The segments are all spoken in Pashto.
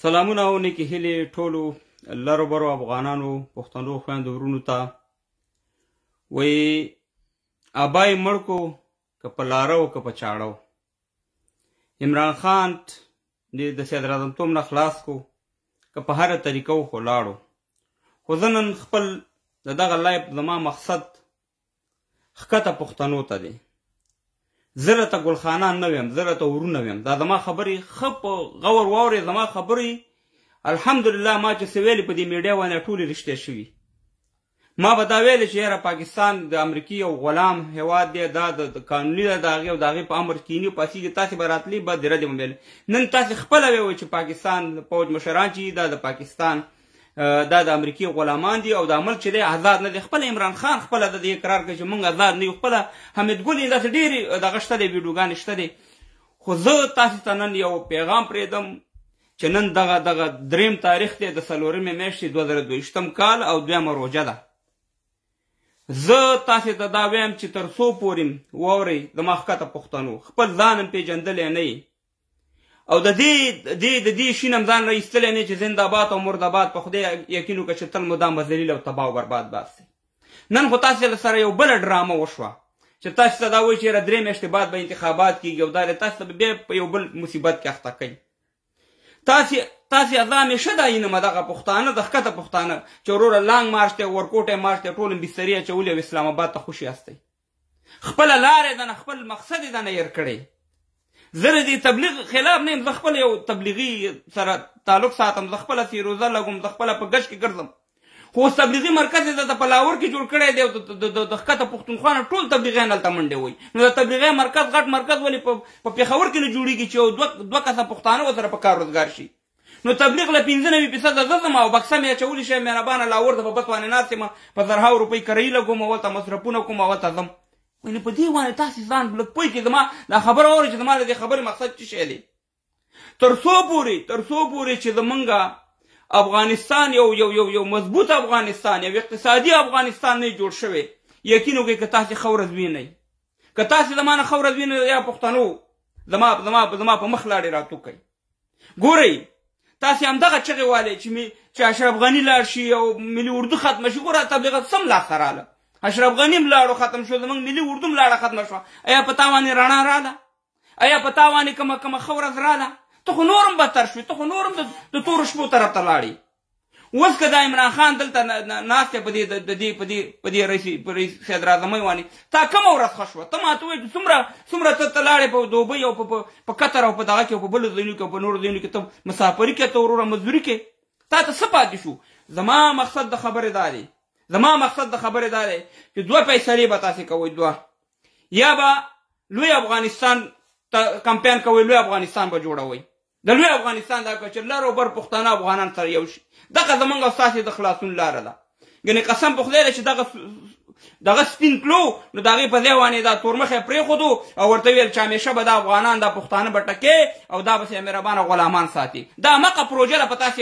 سلامونه او نیکې هیلې ټولو لرو برو افغانانو پښتنو خویندو ورونو ته وایي ابای مړ کو که په لاره و که په چاړه و عمران خان د صدراعظمتوب نه خلاص کو که په هره طریقه و خو لاړو خو زه نن خپل د دغه لایف زما مقصد ښکته پښتنو ته دی. زه راته ګلخانان نه ویم، زه راته ورونه ویم. دا زما خبرې ښه په غور واورې. زما خبرې الحمدلله ما چې څه ویلې په دې میډیا باندې ټولې رښتیا شوي. ما به دا ویلې چې یاره پاکستان د امریکې یو غلام هیواد دی، دا د قانوني ده د هغې او د هغې په امر کیني پاسېږي. تاسې به راتلې به د ردې به ویلې. نن تاسې خپله ویوئ چې پاکستان پوج مشران چې دا د پاکستان دا د امریکې غلامان دي او دا ملک چې دی آزاد نه دی. خپله عمران خان خپله د دې اقرار کوي چې موږ آزاد نه یو. خپله حمید ګل یې داسې ډېرې دغه شته دی، ویډیوګانې شته دی. خو زه تاسې ته نن یو پیغام پرېږدم چې نن دغه دریم تاریخ دی د 4مې میاشتې 2022 کال او 2مه روژه ده. زه تاسې ته دا وایم چې تر څو پورې واورئ زما ښکته پښتنو خپل ځان هم پېژندلی نه یي او د دې شین هم ځان راایستلی نه چې زنده‌باد او مرده‌باد په خدای یقین وکړه چې تل مدام به ذلیل او تباه او برباد باسئ. نن خو تاسې سره یو بله ډرامه وشوه چې تاسې ته دا وایي چې یاره 3 میاشتې بعد به انتخابات کېږي او دا تاسې ته بیا په یو بل مصیبت کې اخته کوي. تاسې زه همیشه دا ینم دغه پښتانه د ښکته پښتانه چې وروره لانګ مارچ دی، ورکوټی مارچ دی، ټول بسترې اچولي او اسلام آباد ته خوشي یاستئ. خپله لارې ده نه، خپل مقصد یې ده نه هېر کړی. زه د دې تبلیغ خلاف نه یم، زه خپله یو تبلیغي سره تعلق ساتم، زه خپله فیروزه لګوم، زه خپله په ګچ کې ګرځم. خو اوس تبلیغي مرکز یې دلته په لاهور کې جوړ کړی دی او د ښکته پښتونخوا نه ټول تبلیغیان هلته منډې وایي. نو د تبلیغي مرکز غټ مرکز ولې په پېښور کې نه جوړېږي چې یو دوه کسه پښتانه ورسره په کار روزګار شي؟ نو تبلیغ له 95% زه ځم او بکسه مې اچولی شی مهربانه لاهور ته په بس باندې ناست یم، په 1000 روپۍ کرایي لګوم او هلته مصرفونه کوم او هلته ځم. ویلې په دې باندې تاسې ځان لږ پوه کړئ. زما دا خبره واورئ چې زما د دې خبرې مقصد څه شی دی. تر څو پورې چې زمونږ افغانستان یو مضبوط افغانستان، یو اقتصادي افغانستان نه جوړ شوی، یقین وکړئ که تاسې ښه ورځ وینئ، که تاسې زما نه ښه ورځ وینئ یا پښتنو زما په مخ لاړې راټوکئ. ګورئ تاسې همدغه چغې والئ چې اشرف غني لاړ شي او ملي اردو ختمه شي. ګوره تبلیغات سم لاسته راله، اشرف غني هم لاړو ختم شو، زموږ ملي اردو هم لاړه ختمه شوه. ایا په تا باندې رڼا راله؟ ایا په تا باندې کومه ښه ورځ راله؟ ته خو نور هم بدتر شوې، ته خو نور هم د تورو شپو طرف ته لاړې. اوس که دا عمران خان دلته ناست دی په دې رئیس صدراعظمۍ باندې، تا کومه ورځ ښه شوه؟ ته ماته وایې څومره ته لاړې په دوبۍ او په قطر او په دغه کې او په بلو ځایونو کې او په نورو ځایونو کې ته مسافري کې، ته وروره مزدوري کې، تا ته څه پاتې شو؟ زما مقصد د خبرې دا دی چې 2 فیصلې به تاسې کوئ. 2 یا به لوی افغانستان ته کمپین کوئ، لوی افغانستان به جوړوئ. د لوی افغانستان دا که چې لر او بر پښتانه افغانان سره یو شي، دغه زمونږ او ستاسې د خلاصون لاره ده. یعنې قسم په خدای دی چې دغه سپین تلو نو د هغې په ځای باندې دا تورمخی پرېښودو او ورته ویل چې همیشه به دا افغانان دا پښتانه به ټکې او دا به مهربانه غلامان ساتي. دا مقه پروژه ده په تاسې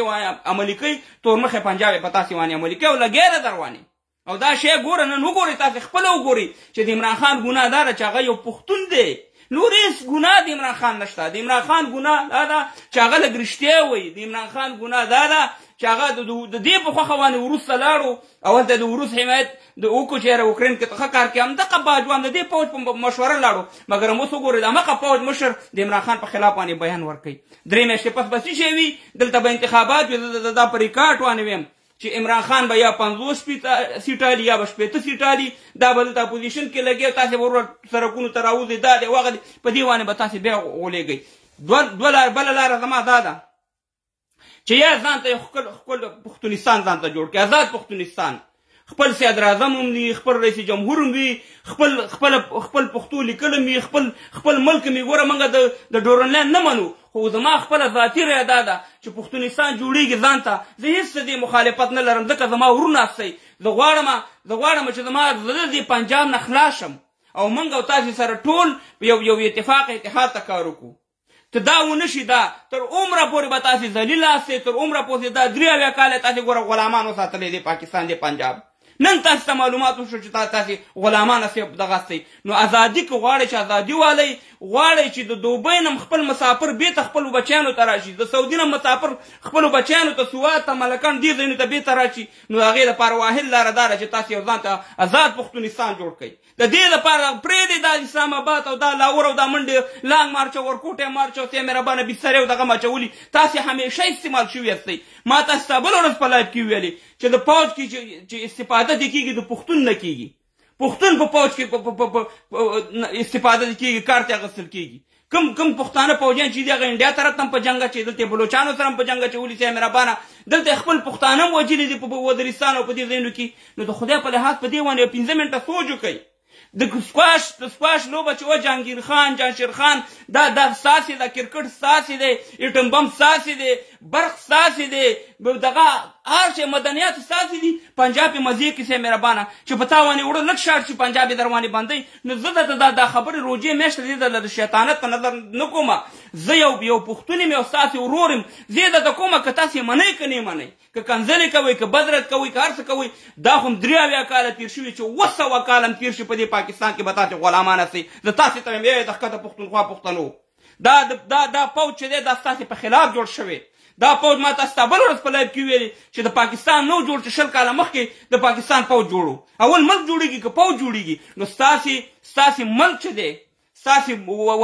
عملي کوي، تورمخی پنجاب یې په تاسې باندې عملي کوي او لګیا ده روانې. او دا شی ګوره نن وګورئ، تاسې خپله وګورئ چې د عمران خان ګناه دا ده چې هغه یو پښتون دی. نور هېڅ ګناه د عمران خان نشته. د عمران خان ګناه دا ده چې هغه لږ رښتیا وایي. د عمران خان ګناه دا ده چې هغه د دې په خوښه باندې وروسته لاړو او هلته د وروس حمایت وکړو چې یاره اوکراین کې ښه کار کوي. همدغه باجوان د دې پوج په مشوره لاړو، مګر هم اوس وګورئ د همغه پوج مشر د عمران خان په خلاف باندې بیان ورکوي. 3 میاشتې پس به څه شی وي؟ دلته به انتخابات وي. دا په ریکارډ باندې ویم چې عمران خان به یا 50 سیټه یا به 80 سیټه، دا به دلته اپوزیشن کې لګي، تاسې به ورور سرکونو ته راوځئ. دا دی وغه دی، په دې باندې به تاسې بیا غولېږئ. بله لاره زما دا ده چې یا ځان ته خپل پښتونستان ځان ته جوړ کړي، آزاد پښتونستان، خپل صدراعظم هم وي، خپل رئیس جمهور هم وي، خپل پښتو لیکل هم وي، خپل ملک هم وي. ګوره موږ د ډورنلینډ نه منو، خو زما خپله ذاتي رایه دا ده چې پښتونستان جوړېږي ځان ته. زه هېڅ د دې مخالفت نه لرم، ځکه زما ورونه هستئ. زه غواړم چې زما زړه د پنجاب نه خلاص شم او موږ او تاسې سره ټول یو اتحاد ته کار وکړو. ته دا ونه شي، دا تر عمره پورې به تاسې ذلیله هستئ، تر عمره پورې دا 3 کاله تاسې ګوره غلامان وساتلی دی پاکستان دی پنجاب. نن تاسو ته معلومات وشو چې تاسې غلامان اسې دغه سئ. نو ازادي که غواړئ چې ازادي والئ، غواړئ چې د دوبۍ نه خپل مسافر بېرته خپلو بچیانو ته راشي، د سعودي نه مسافر خپلو بچیانو ته سوات ته ملکان دې ځایونو ته بېرته راشي، نو د هغې دپاره واحد لاره دا ده چې تاسې یو ځان ته ازاد پښتونستان جوړ کړئ. د دې لپاره پرېږدئ دا اسلام آباد او دا لاهور او دا منډې لانګ مارچ او ورکوټی مارچ او مهربانه بسترې او دغه ماچولي تاسې همیشه استعمال شوي یاستئ. ما تاسو ته بله ورځ په لایف کې ویلې چې د پوج کې چې استفاده دې کېږي د پښتون نه کېږي، پښتون په پوج کې استفاده دې کېږي، کار ته اخیستل کېږي. کم پښتانه پوجیان چې دي هغه انډیا طرف ته هم په جنګ اچوي، دلته بلوچانو سره هم په جنګ اچولي صاحب مهربانه، دلته خپل پښتانه هم وژلي دي په وزیرستان او په دې ځایونو کې. نو د خدای په لحاظ په دې باندې 15 منټه سوچ وکړئ. د سکواش لوبه چې و جهانګیر خان جهانشیر خان دا ستاسې ده، کرکټ ستاسې دی، ایټم بم ستاسې دی، برق ستاسې دی، دغه هر شی مدنیات ستاسې دي. پنجاب یې مزې کې صاحب مهربانه چې په تا باندې وړه لږ شاړ شي پنجاب یې در باندې باندئ. نو زه درته دا خبرې روجې میاشته دې د شیطانت په نظر نه کومه. زه یو پښتون یم، یو ستاسې ورور یم. زه یې درته کومه که تاسې منئ که نه منئ، که کنځلې کوئ، که بدرت کوئ، که هر څه کوئ. دا خو 83 کاله تېر شوي چې 200 کاله هم تېر شي په دې پاکستان کې به تاسې غلامان هستئ. زه تاسې ته یم د ښکته پښتونخوا پښتنو، دا پوج چې دی دا ستاسې په خلاف جوړ شوی. دا پوج ما تاسو ته بل ورځ په لایف کې ویلي چې د پاکستان نو جوړ چې 20 کاله مخکې د پاکستان پوج جوړو. اول ملک جوړېږي که پوج جوړېږي. نو ستاسې ملک چې دی، ستاسې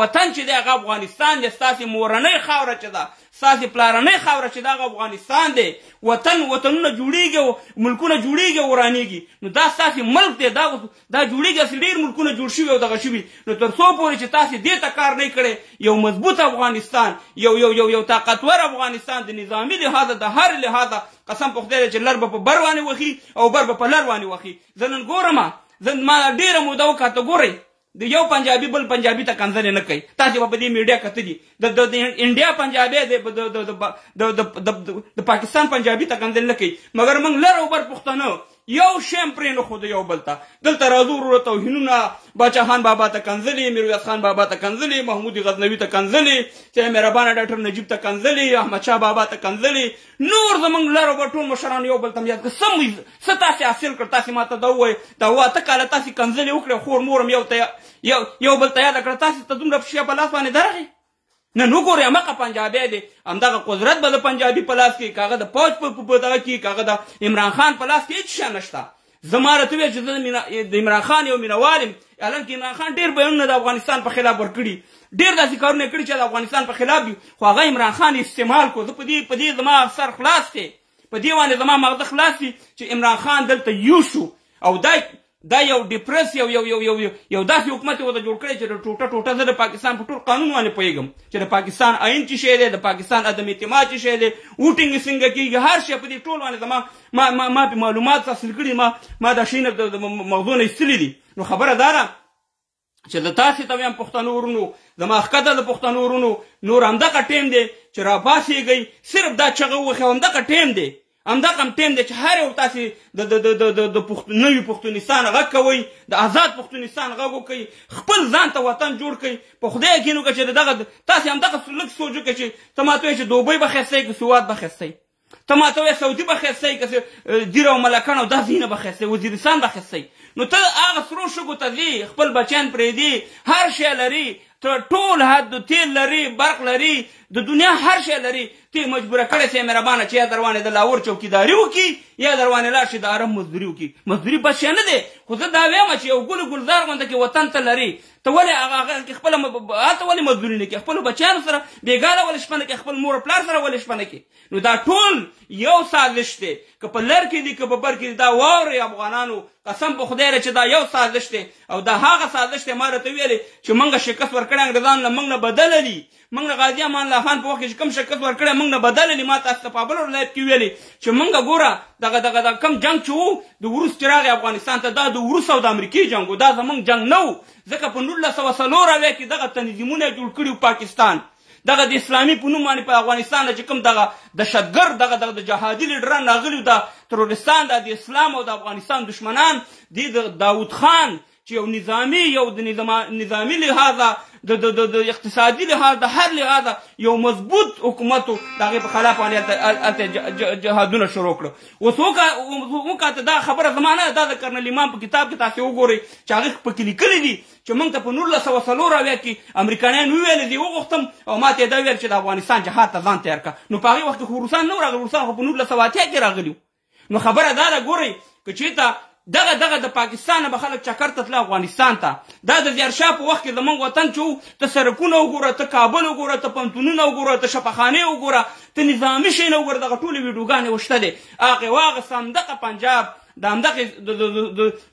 وطن چې دی هغه افغانستان دی، ستاسې مورنۍ خاوره چې ده، ستاسې پلارنۍ خاوره چې ده هغه افغانستان دی. وطنونه جوړېږي او ملکونه جوړېږي او ورانېږي. نو دا ستاسې ملک دی، دا جوړېږي. اصل ډېر ملکونه جوړ شوي او دغه شوي. نو تر څو پورې چې تاسې دې ته کار نه کړی، یو مضبوط افغانستان، یو طاقتور افغانستان د نظامي لحاظه د هر لحاظه قسم په خدای چې لر به په بر باندې وخي او بر به په لر باندې وخي. زه نن ګورم، ما ډېره موده وکاته ګورئ د یو پنجابي بل پنجابي ته کنځلې نه کوي. تاسې به په دې میډیا کتلي د انډیا پنجابی د پاکستان پنجابي ته کنځلې نه کوي. مګر موږ لر او بر پښتانه یو شی پرې نه ښودو یو بل ته. دلته راځو وروره توهینونه، باچا خان بابا ته کنځلې، میرویس خان بابا ته کنځلې، محمود غزنوي ته کنځلې، صاحب مهربانه ډاکټر نجیب ته کنځلې، احمدشاه بابا ته کنځلې، نور زموږ لر او بر ټول مشران یو بل ته یاد کړه. څه تاسې حاصل کړ؟ تاسې ما ته دا ووایئ دا 8 کاله تاسې کنځلې وکړې، خور مورم یو بل ته یاده کړه. تاسې ته دومره پښې په لاس باندې درغې؟ نن وګورئ همغه پنجابی دی، همدغه قدرت به د پنجابي په لاس کې، که هغه د پوج په دغه کې، که هغه د عمران خان په لاس کې هېڅ شی نشته. زما راته وویل چې زه د عمران خان یو مینهوال یم. حالانکې عمران خان ډېر بیانونه د افغانستان په خلاف ورکړي، ډېر داسې کارونه یې کړي چې د افغانستان په خلاف دي، خو هغه عمران خان استعمال کړو. زه په دې زما سر خلاص دی، په دې باندې زما مغزه خلاص دي چې عمران خان دلته یو شو او دا یو ډیپرس یو داسې حکومت یې ورته جوړ کړی چې د ټوټه زه د پاکستان په ټول قانون باندې پوهېږم چې د پاکستان آئین چې شی دی، د پاکستان عدم اعتماد چې شی دی، ووټینګ څنګه کېږي، هر شی په دې ټول باندې ما پې معلومات حاصل کړي، ما دا شیونه د مغزو نه ایستلي دي. نو خبره دا ده چې د تاسې ته وایم پښتنو ورونو، زما ښکته د پښتنو ورونو، نور همدغه ټیم دی چې راپاڅېږئ، صرف دا چغه ووهئ، همدغه ټیم دی، همدغه ټیم دی چې هر یو تاسې د نوي پښتونستان غږ کوئ، د آزاد پښتونستان غږ وکئ، خپل ځان ته وطن جوړ کړئ. په خدای یقین وکړه چې تاسې همدغه لږ سوچ وکړئ چې ته ما ته وایې چې دوبۍ به ښایسته که سوات به ښایسته، ته ما ته وایې سعودي به ښایسته که دیر او ملکان او دا ځایونه به ښایسته، وزیرستان به ښایسته. نو ته هغه سرو شګو ته ځې، خپل بچیان پرېږدي، هر شی لري، ته ټول حد تیل لري، برق لري، د دنیا هر شی لري، ته مجبوره کړی صاحب مهربانه چې یا در باندې د لاهور چوکیداري وکړي یا در باندې لاړ شي د عرب مزدوري وکړي. مزدوري بد شی نه دی، خو زه دا وایم چې یو ګلزار غونډه کې وطن ته لري، ته ولې هغه کې خپله هلته ولې مزدوري نه کوې؟ خپلو بچیانو سره بېګاله ولې شپه نه کوې؟ خپل مور پلار سره ولې شپه نه کوې؟ نو دا ټول یو سازش دی، که په لر کې دي که په بر کې دي. دا واورئ افغانانو، قسم په خدای چې دا یو سازش دی او دا هغه سازش دی. ما راته ویلې چې موږ شکست ورکړی انګریزانو نه، موږ نه بدله دي، موږ نه غازي امان الله خان په وخت کې چې کوم شکست ورکړی موږ نه بدله دي. ما تاسو ته په بل ولایت کې ویلې چې موږ ګوره دغه کم جنګ چې و د وروس چې راغی افغانستان ته، دا د وروس او د امریکې جنګ و، دا زموږ جنګ نه و. ځکه په 1904 کې دغه تنظیمونه جوړ کړي پاکستان، دغه د اسلامي په نوم باندې په افغانستان چې کوم دغه دهشتګرد دغه د جهادي لیډران راغلي، د ترورستان د اسلام او د افغانستان دشمنان دي، د داود خان چې چې یو نظامي لحاظه د اقتصادي لحاظ د هر لحاظه یو مضبوط حکومت و د هغې په خلاف باندې هلته جهادونه شروع کړه. اوس وکاته دا خبره زما نه ده، دا د کرنل امام په کتاب کې تاسې وګورئ چې هغې پکې لیکلي دي چې موږ ته په 1904 کې امریکایان وویل دي وغوښتم او ما ته یې دا ویل چې د افغانستان جهاد ته ځان تیار کړه. نو په هغې وخت کې خو روسان نه وو راغلي، روسان خو په 1980 کې راغلي. نو خبره دا ده ګورئ که چېرته دغه د پاکستان نه به خلک چکر ته تله افغانستان ته، دا د زیارشاه په وخت کې زموږ وطن چې و ته سړکونه وګوره، ته کابل وګوره، ته پوهنتونونه وګوره، ته شفاخانې وګوره، ته نظامي شیونه وګوره، دغه ټولې ویډیوګانې وشته دی. هغې واغېسته همدغه پنجاب د همدغې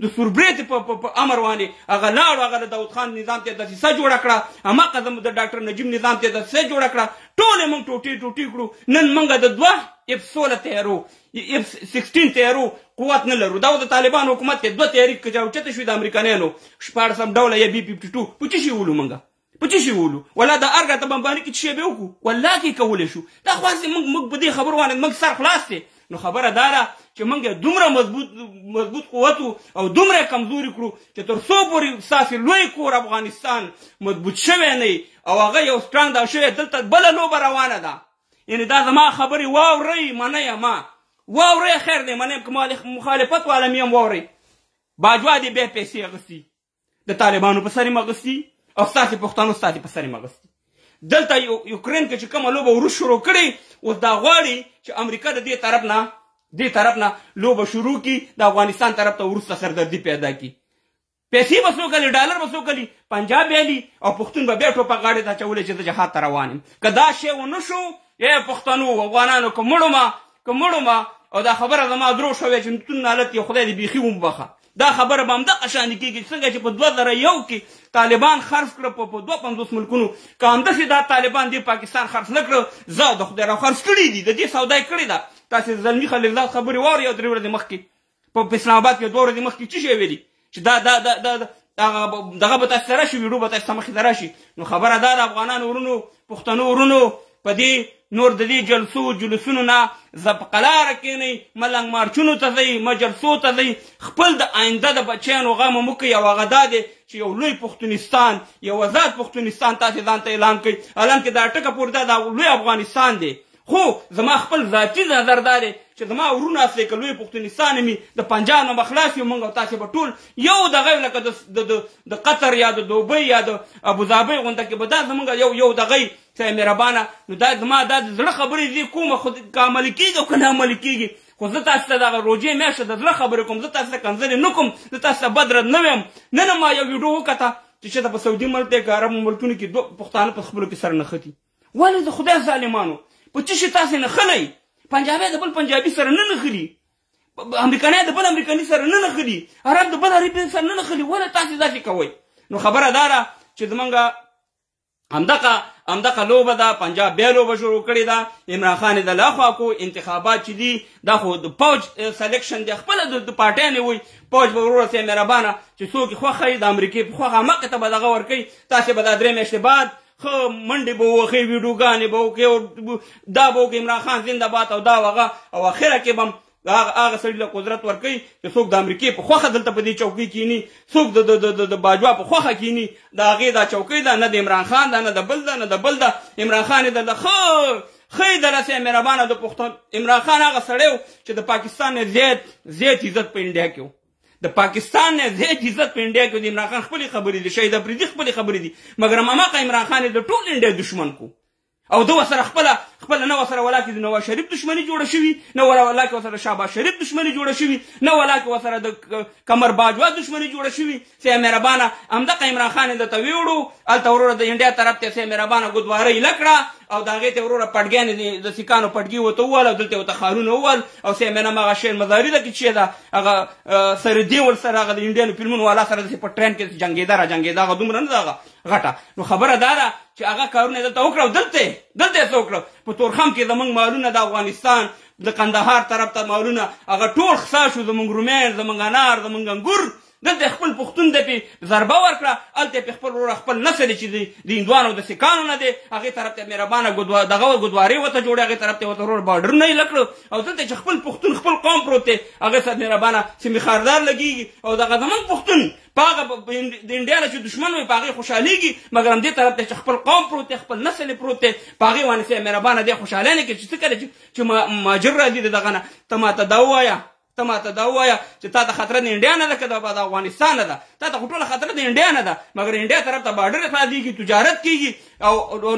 د سوربرېتې په امر باندې هغه لاړو، هغه د داود خان نظام ته یې دسیسه جوړه کړه، هماغه د ډاکټر نجیب نظام ته یې دسیسه جوړه کړه، ټول یې موږ ټوټې کړو. نن موږ د 2 F-16 تیارو F-16 تیارو قوت نه لرو. دا د طالبان حکومت کې 2 تیاري اوچته شوي د امریکایانو 14 ډوله یا B-52 په څه شي ولو موږ په څه شي ولو ولا د ارګه ته بمباري کې څه شی به وکړو والله کې کولی شو. دا خو موږ په دې خبرو باندې موږ سر خلاص دی. نو خبره دا ده چې موږ دومره مضبوط قوت او دومره کمزوري کړو چې تر څو پورې ستاسې لوی کور افغانستان مضبوط شوی نه او هغه یو سترانګ دا شوی دلته بله لوبه روانه ده. یعنې دا زما خبرې واورئ، منئ ما واورئ، خیر دی منئ، که مخالفت والا مې هم واورئ. باجوا دې بیا پیسې اخیستي د طالبانو په سر یې اخیستي او ستاسې پښتنو ستاسې په سر یې اخیستي. دلته یوکرین کې چې کومه لوبه وروس شروع کړې اوس دا غواړي چې امریکا د دې طرف نه لوبه شروع کړي، د افغانستان طرف ته وروسته سردردي پیدا کړي. پیسې به څو کلي، ډالر به څو کلي، پنجاب ویلي او پښتون به بیا ټوپک غاړې ته اچولی چې زه جهاد ته روان یم. که دا شی ونه شو پښتنو افغانانو که مړو ما او دا خبره زما درو شوې چې نتون حالت یې خدای دې بیخي ومبخه. دا خبره به همدغه شانې کېږي څنګه چې په 2001 کې طالبان خرڅ کړه په 52 ملکونو، که همداسې دا طالبان دې پاکستان خرڅ نه کړه زه د خدای را خرڅ کړي دي، د دې سودا یې کړې ده. تاسې زلمي خلیلزاد خبرې واورئ یو 3 ورځې مخکې په اسلام آباد کې 2 ورځې مخکې څه شی ویلي چې دغه به تاسې ته راشي، ویډیو به تاسې ته مخې ته راشي. نو خبره دا د افغانانو ورونو پښتنو ورونو په دې نور د دې جلسونو نه په قلاره کښېنئ، ملنګ مارچونو ته ځئ، مجلسو ته ځئ، خپل د آینده د بچیانو غم هم وکړئ. او هغه دا دی چې یو لوی پښتونستان، یو آزاد پښتونستان تاسې ځان ته اعلان کړئ. حالانکې دا ټکه پورې دا لوی افغانستان دی، خو زما خپل ذاتي نظر دا دی چې زما ورونه اصلي که لوی پښتونستان مې د پنجاب نه به خلاص یو موږ او تاسې به ټول یو دغه لکه د قطر یا د دوبۍ یا د ابوظبۍ غونډه کې به دا زموږ یو دغه صاحب مهربانه. نو دا زما دا د زړه خبرې دي کومه خو که عملي کېږي او که نه عملي کېږي، خو زه تاسو ته دغه روژې میاشته د زړه خبرې کوم، زه تاسو ته کنځلې نه کوم، زه تاسو ته بد رد نه ویم. نن ما یو ویډیو وکته چې چېرته په سعودي ملک دی که عربو ملکونو کې 2 پښتانه په خپلو کې سر نښتي. ولې د خدای ظالمانو په څه شي تاسې نښلی؟ پنجابی د بل پنجابي سره نه نښلي، امریکایان د بل امریکایي سره نه نښلي، عرب د بل عربي سره نه نښلي. ولې تاسې داسې کوئ؟ نو خبره دا ده چې زمونږ همدغه لوبه ده، پنجاب بیا لوبه شروع کړې ده. عمران خان یې د لاخوا کو انتخابات چې دي دا خو د پوج سلیکشن دی، خپله د پارټیانې وایي پوج به وروره سي مهربانه چې څوک یې خوښه یي د امریکې په خوښه همهغې ته به دغه ورکوي. تاسې به دا 3 میاشتې بعد ښه منډې به ووښئ، ویډیوګانې به وکړئ او دا به وکړئ عمران خان زندهباد او دا وغه، او اخره کې به هغه سړي له قدرت ورکوي چې څوک د امریکې په خوښه دلته په دې چوکۍ کښېني، څوک د باجوا په خوښه کښېني. د هغې دا چوکۍ ده، نه د عمران خان ده، نه د بل ده، نه د بل ده. عمران خان یې دلته ښه یې دله صاحب مهربانه د پښتون عمران خان هغه سړی و چې د پاکستان نه زیات عزت په انډیا کې و، د پاکستان نه زیات عزت په انډیا کې د عمران خان خپلې خبرې دي، شهید افریدي خپلې خبرې دي، مګر هماغه عمران خان یې د ټول انډیا دشمن کو. او ده ورسره خپله نه ورسره ولا کې د نواز شریف دشمني جوړه شوي، نه ولا کې ورسره شهباز شریف دشمني جوړه شوي، نه ولا کې ورسره د قمر باجوا دشمني جوړه شوي. صاحب مهربانه همدغه عمران خان یې درته ویوړو، هلته وروره د انډیا طرف ته صاحب مهربانه ګودوارۍ لکړه او د هغې ته وروره پټګیانې د سیکانو پټګي ورته ووول او دلته ورته ښارونه ووول. او صاحب مهربانه هغه شعر مزاري ده کې چې ده هغه سردي ورسره هغه د انډیانو فلمونو والا سره داسې په ټرین کې جنګېده راجنګېده، هغه دومره نه ده هغه غټه. نو خبره دا ده چې هغه کارونه دلته وکړه او دلته یې څه وکړه. په تورخم کې زموږ مالونه د افغانستان د قندهار طرف ته مالونه هغه ټول خسا شو، زموږ رومیان، زموږ انار، زموږ انګور دلته خپل پښتون د پې ضربه ورکړه، هلته یې خپل وروره خپل نسل چې د هندوانو د سیکانو نه دی هغې طرف ته مهربانه دغه ګودوارې ورته جوړې، هغې طرف ته ورته ورور بارډرونه یې لږ کړو، او دلته چې خپل پښتون خپل قوم پروت دی هغې سره مهربانه سیمې خاردار لګېږي، او دغه زموږ پښتون په هغه د انډیا نه چې دښمن وي په هغې خوشحالېږي، مګر همدې طرف ته چې خپل قوم پروت دی خپل نسل یې پروت دی په هغې باندې سې مهربانه دی خوشحالۍ نه کوي چې څه کله چې مهاجر راځي د دغه نه ته ماته دا ووایه چې تا ته خطره د انډیا نه ده که د افغانستان نه ده، تا ته خو ټوله خطره د انډیا نه ده، مګر انډیا طرف ته بارډر خلاصېږي، تجارت کېږي،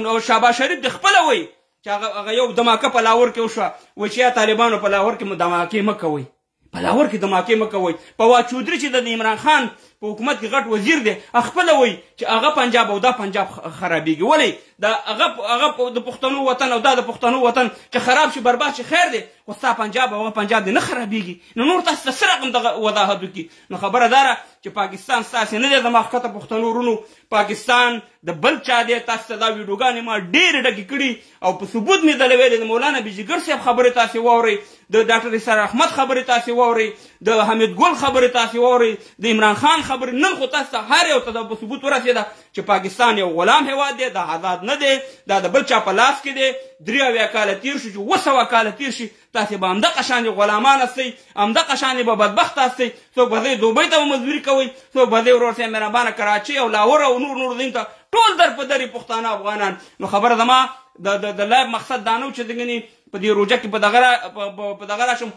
او شهباز شریف د خپله وایي چې هغه یو دماکه په لاهور کې وشوه، وایي چې یا طالبانو په لاهور کې دماکې مه کوئ، په لاهور کې دماکې مه کوئ. فواد چودري چې د عمران خان په حکومت کې غټ وزیر دی خپله وایي چې هغه پنجاب او دا پنجاب خرابېږي. ولې دا هغه د پښتنو وطن او دا د پښتنو وطن چې خراب شي برباد شي خیر دی، خو ستا پنجاب او هغه پنجاب دی نه خرابېږي. نو نور تاسو ته څه رقم دغه وضاحت وکړي؟ نو خبره دا ده چې پاکستان ستاسې نه دی زما ښکته پښتنو ورونو، پاکستان د بل چا دی. تاسو ته دا ویډیوګانې ما ډېرې ډکې کړي او په ثبوت مې دله ویلې. د مولانا بیجګر صاحب خبرې تاسې واورئ، د ډاکټر اسرار احمد خبرې تاسې واورئ، د حمید ګل خبرې تاسې واورئ، د عمران خان خبرې. نن خو تاسو ته هر یو ته په ثبوت ورسېده چې پاکستان یو غلام هېواد دی، دا آزاد نه دی، دا د بل چا په لاس کې دی. 83 کاله تېر شو چې 200 کاله تېر شي تاسې به همدغه شانې غلامان استئ، همدغه شانې به بدبخته استئ. څوک به ځئ دوبۍ ته به مزدوري کوئ، څوک به ځئ ورور صاحب مهربانه کراچۍ او لاهور او نور ځایونو ته، ټول در په درې پښتانه افغانان. نو خبره زما د لایب مقصد دا نه و چې دګنې په دې روژه کې په دغه راشم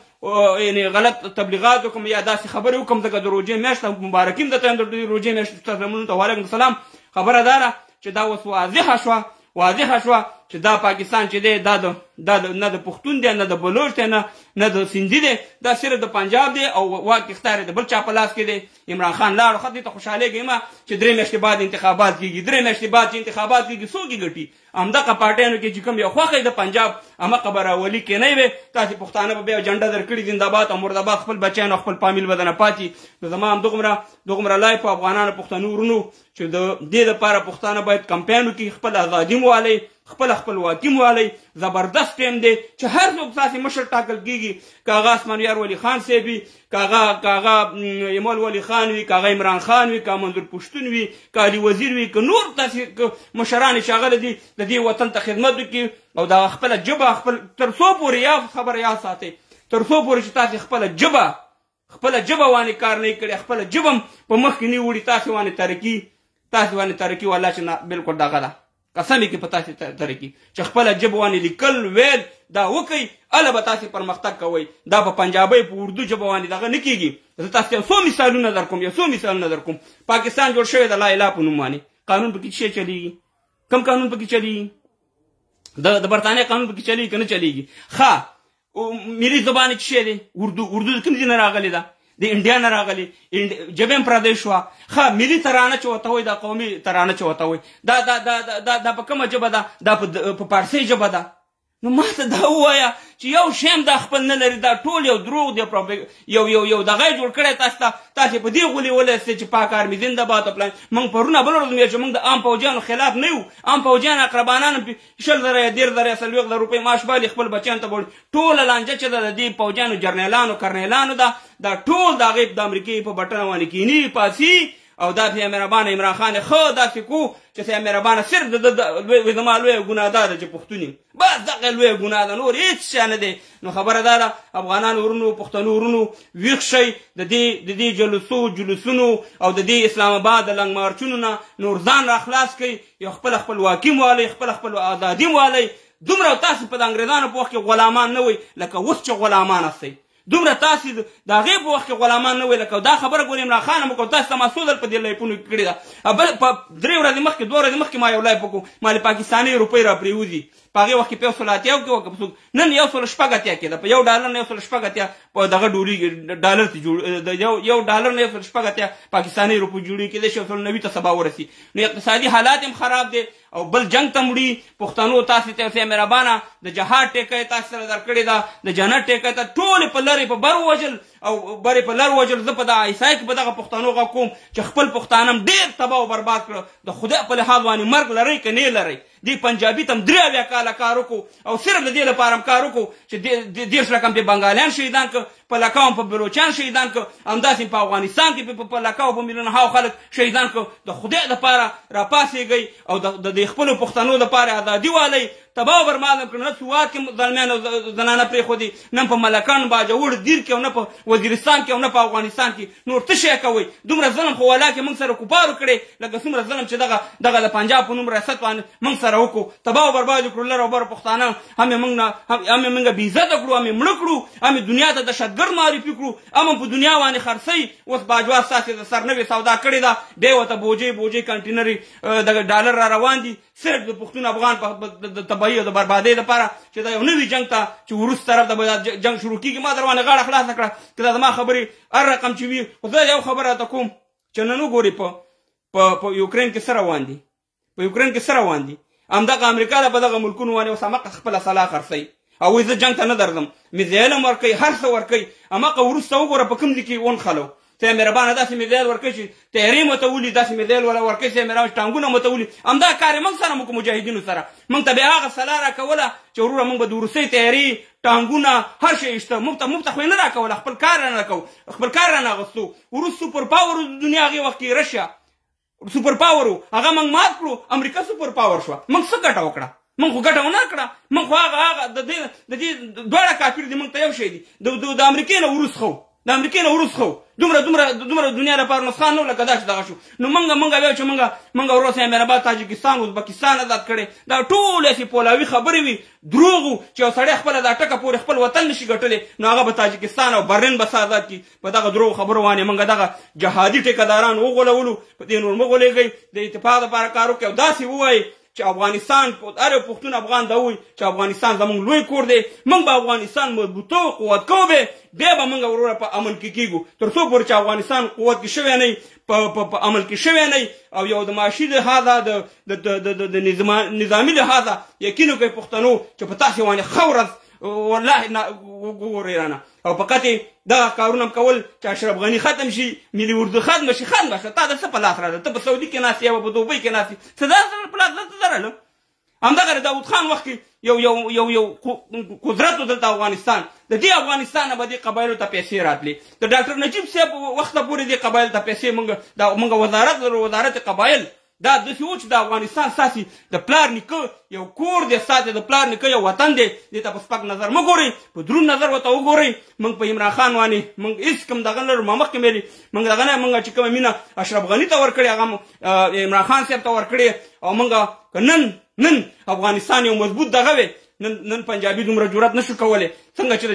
یعنې غلط تبلیغات وکړم یا داسې خبرې وکړم، ځکه د روژې میاشت مبارکي م درته یم د روژې میاشت تاسو ته وعلیکم السلام. خبره دا ده چې دا اوس واضحه شوه چې دا پاکستان چې دی دا نه د پښتون دی، نه د بلوچ دی، نه د سندي دی، دا صرف د پنجاب دی او واک اختیار د بل چا په لاس کې دی. عمران خان لاړو خط دې ته خوشحالېږئ مه چې 3 میاشتې بعد انتخابات کېږي، 3 میاشتې بعد چې انتخابات کېږي څوک یې ګټي؟ همدغه پارټیانو کې چې کوم یو خوښ د پنجاب همغه به راولي کېنی وې. تاسې پښتانه به بیا جنډه درکړي زنده‌باد او مرده‌باد، خپل بچیان او خپل فامیل به دنه پاتې. نو زما همدغومره لای په افغانانو پښتنو ورونو چې د دې دپاره پښتانه باید کمپین وکړي، خپل ازادي مو والئ، خپل خپلواکي مو والئ. زبردست ټیم دی چې هر څوک ستاسې مشر ټاکل کېږي، که هغه اسمانیار ولی خان صاحب وي، که هغه ایمل ولی خان وي، که هغه عمران خان وي، که منظور پښتون وي، که علي وزیر وي، که نور تاسې مشران چې هغه د دې وطن ته خدمت وکړي او د خپله ژبه خپل تر څو پورې یا خبره یاد ساتئ، تر څو پورې چې تاسې خپله ژبه وانې کار نه کړي، خپله ژبه هم په مخ کې نه وړي، تاسې وانې ترقي والله چې نه بلکل دغه ده، قسم یې کې په تاسې ترقي چې خپله ژبه وانې لیکل ویل دا وکئ، هله به تاسې پرمختګ کوئ. دا په پنجابۍ په اردو ژبه باندې دغه نه کېږي. زه تاسو ته یو څو مثالونه در کوم. پاکستان جوړ شوی د لا اله په نوم باندې. قانون پکې څه چلیږي؟ کوم قانون پکې چلیږي؟ د برطانیې قانون پکې چلیږي که نه چلیږي؟ ښه ملي زبان یې څه دی؟ اردو د کوم ځای نه راغلې ده؟ د انډیا نه راغلي، ژبه هم پردۍ شوه. ښه ملي ترانه چې ورته وایي، دا قومي ترانه چې ورته وایي، دا په کومه ژبه ده؟ دا په پارسۍ ژبه ده. نو ما ته دا ووایه چې یو شی هم دا خپل نه لري، دا ټول یو دروغ دی، یو دغه یې جوړ کړی تاسې په دې غولې ولستئ چې پاک آرمي زنده‌باد او پلان. موږ پرونه بله ورځ ویل چې موږ د عام پوجیانو خلاف نه یو. عام پوجیان اقربانان 20,000 یا 13,000 یا 40,000 روپۍ معاش بالي، خپل بچیانو ته به ټوله لانجه چې ده د دې پوجیانو جرنیلانو کرنیلانو ده، دا ټول د هغې د امریکې په بټنه باندې کیني پاسي. او دا بیا مهربانه عمران خان ښه داسې کو چې سیا مهربانه صرف زما لویه ګناه دا ده چې پښتون یم، بس دغه لویه ګناه ده، نور هېڅ شی نه دی. نو خبره دا ده افغانانو ورونو، پښتنو ورونو، ویښ شئ د دې جلوسونو او د دې اسلام آباد د لنګ مارچونو نه نور ځان را خلاص کړئ، یو خپله خپلواکي مو والئ، خپله ازادي مو والئ. دومره تاسې په د انګریزانو په وخت کې غلامان نه وئ لکه اوس چې غلامان استئ، دومره تاسې د هغې په وخت کې غلامان نه وئ لکه دا خبره ګورې عمران خان هم وکړو. تاسې ته ما څو ځل په دې لایفونو کې کړې ده. په 3 ورځې مخکې 2 ورځې مخکې ما یو لایف وکړو، ما له پاکستاني روپۍ را پرېوځي. په هغې وخت کې په 180 کې وکړه، نن 180 کې ده. په $1 نه 180 په دغه ډالر ته $1 نه 180 پاکستاني روپۍ جوړېږي، کېدای شي 190 ته سبا ورسي. نو اقتصادي حالات هم خراب دی او بل جنگ ته مړي. پښتنو تاسې ته مهربانه د جهاد ټیکه یې تاسې سره درکړې ده، د جنت ټیکه ته ټولې په لرې په بر ووژل او برې په لر ووژل. زه په دغه عیسای کې په دغه پښتنو غږ کوم چې خپل پښتانه هم ډېر تباه او برباد کړه. د خدای په لحاظ باندې مرګ لرئ که نه لرئ، دې پنجابي ته هم 83 کاله کار وکړو او صرف د دې لپاره هم کار وکړو چې 10 رقم په بنګالیان شهیدان کړ، په لکاو په بلوچان شهیدان کړ، همداسې په افغانستان کې په لکاو په میلیونهاو خلک شهیدان کړ. د خدای دپاره راپاڅېږئ او د خپلو پښتنو دپاره ازادي والئ. تباه و برباد کړ، نه سوات کې ځلمیان او زنانه پرېښودي، نه په ملکان باجوړ دیر کې او نه په وزیرستان کې او نه په افغانستان کې. نور څه شی کوئ؟ دومره ظلم خو ولا کې موږ سره کفارو کړی، لکه څومره ظلم چې دغه د پنجاب په نوم ریاست باندې موږ سره وکړو. تباه و برباد کړو لر او بر پښتانه، هم یې موږ بېعزته کړو، هم یې مړه کړو، هم یې دنیا ته دهشتګرد معرفي کړو، هم په دنیا باندې خرڅوي. اوس باجوا ستاسې د سر نوې سودا کړې ده، بیا ورته بوجۍ کنټینري دغه ډالر را روان دي صرف د پښتون افغان د تباهي او د بربادۍ لپاره چې دا یو نوي جنګ ته چې وروست طرف ته به جنګ شروع کېږي. ما در باندې غاړه خلاصه کړه که دا زما خبرې هر رقم چې وي. خو زه یو خبره راته کوم چې نن وګورئ په یوکرین کې څه روان دي، په یوکرین کې څه روان دي. همدغه امریکا ده په دغه ملکونو باندې اوس همغه خپله سلاح خرڅوي او وایي زه جنګ ته نه درځم، میزایل هم ورکوي، هر څه ورکوي. همغه وروسته وګوره په کوم ځای کې ونښلو. ته مهربانه داسې میزایل ورکوي چې تیارې مو ته ولي، داسې میزایل ولا ورکوي چې مهربانه ټانګونه مو ته ولي. همدا کار یې موږ سره موږ مجاهدینو سره موږ ته بیا هغه سلاح راکوله چې وروره موږ به د روسۍ تیارې ټانګونه هر شی شته، موږ ته خو یې نه راکوله، خپل کار رانه کوو، خپل کار رانه اغوستو. وروست سوپر پاور د دنیا هغې وخت کې رشیا سوپر پاور و، هغه موږ مات کړو. امریکا سوپر پاور شوه، موږ څه ګټه وکړه؟ موږ خو ګټه ونه کړه. موږ خو هغه د دې دواړه کافر دي، موږ ته یو شی دي. د امریکې نه وروست خو د امریکې نه وروست خو دومره دنیا لپاره نسخان نه لکه دا چې دغه شو. نو موږ ویل چې موږ وروسته امریکا، تاجکستان، ازبکستان آزاد کړی. دا ټول یې پولاوي خبرې وي، دروغ وو چې یو سړی خپله دا ټکه پورې خپل وطن نشي ګټلی، نو هغه به تاجکستان او برلین به آزاد کړي. په دغه دروغ خبرو باندې موږ دغه جهادي ټیکهداران وغولولو. په دې نور مه غولېږئ، د اتفاق لپاره کار وکړئ او داسې ووایئ چې افغانستان هر یو پښتون افغان دا وایي چې افغانستان زموږ لوی کور دی، موږ به افغانستان مضبوطو قوت کوو، بیا به موږ وروره په امن کې کېږو. تر څو پورې چې افغانستان قوت کې شوی نه وي، په عمل کې شوی نه وي او یو د معاشي لحاظه د نظامي لحاظه یقین وکړئ پښتنو چې په تاسې باندې ښه ورځ والله وګورئ رانه. او فقط دغه کارونه کول چې اشرف غني ختم شي، ملي اردو ختم شي، ختم شي. تا د څه په لاس راځه؟ ته په سعودي کې ناست یې او په دوبۍ کې ناست یې، څه دا په لاس څه درله؟ همدغه د داود خان وخت کې یو قدرت و دلته افغانستان. د دې افغانستان نه به دې قبایلو ته پیسې راتلې. د ډاکټر نجیب صاحب وخته پورې دې قبایلو ته پیسې موږ وزارت قبایل دا داسې و چې د افغانستان ستاسې د پلار نیکه یو کور دی، ستاسې د پلار نیکه یو وطن دی. دې ته په سپک نظر مه ګورئ، په دروند نظر ورته وګورئ. موږ په عمران خان باندې موږ هېڅ کوم دغه نه لرو. ما مخکې ویلي موږ دغه نه، موږ چې کومه مینه اشرف غني ته ورکړې هغه عمران خان صاحب ته ورکړې. او موږ که نن افغانستان یو مضبوط دغه وی، نن پنجابي دومره جرأت نشو کولی څنګه چې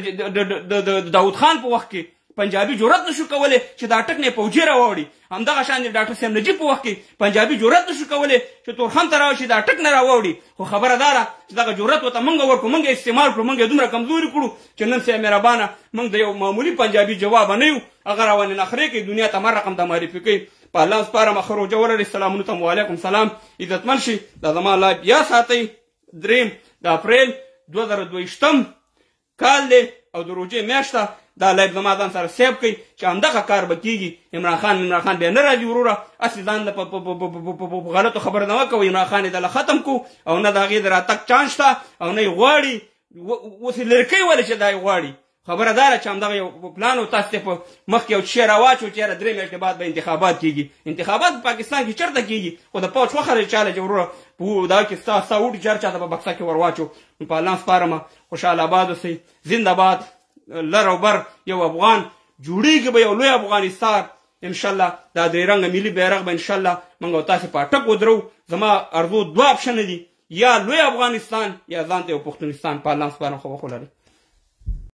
د داود خان په وخت کې پنجابي جرأت نشو کولی چې دا ټک نه پوجي راوړي. همدغه شان د ډاکټر صاحب نجیب په وخت کې پنجابي جرأت نشو کولی چې تورخم ته راوشي دا ټک نه راوړي. خو خبره دا ده چې دغه جرأت ورته موږ ورکړو، موږ استعمال کړو، موږ دومره کمزوري کړو چې نن صاحب مهربانه موږ د یو معمولي پنجابي جواب نه یو، هغه راوانې نخرې کوي، دنیا ته مر رقم ته معرفي کوي. په الله سپارم، ښه روژه ولرئ. سلامونه ته وعلیکم سلام. عزتمن شئ. دا زما لایف بیا ساتئ. 3 د اپریل 2022 کال دی او د روژې میاشت ده. دا لایف زما ځان سره سیب کوي چې همدغه کار به کېږي. عمران خان بیا نه راځي وروره، هسې ځان له په غلطو خبره نه وکوئ. عمران خان یې دله ختم کړو او نه د هغې د راتګ چانس شته او نه یې غواړي. اوس یې لرې کوي ولې چې دا یې غواړي. خبره دا ده چې همدغه یو پلان و، تاسو ته په مخکې یو شی راواچو چې یاره 3 میاشتې بعد به انتخابات کېږي. انتخابات په پاکستان کې چېرته کېږي؟ خو د پوځ وخره چاله چې وروره په دغه کې ستا وټي چې هر چاته په بکسه کې ور واچو. په الله سپارمه، خوشحاله آباد اوسئ. زنده باد. لر او بر یو افغان جوړېږي به یو لوی افغانستان انشاءالله. دا درې رنګه ملي بیرغ به انشاءالله موږ او تاسې په اټک ودرو. زما ارزو 2 اپشنه دي، یا لوی افغانستان یا ځان ته یو پښتونستان. په الله سپارم، خو ولرئ.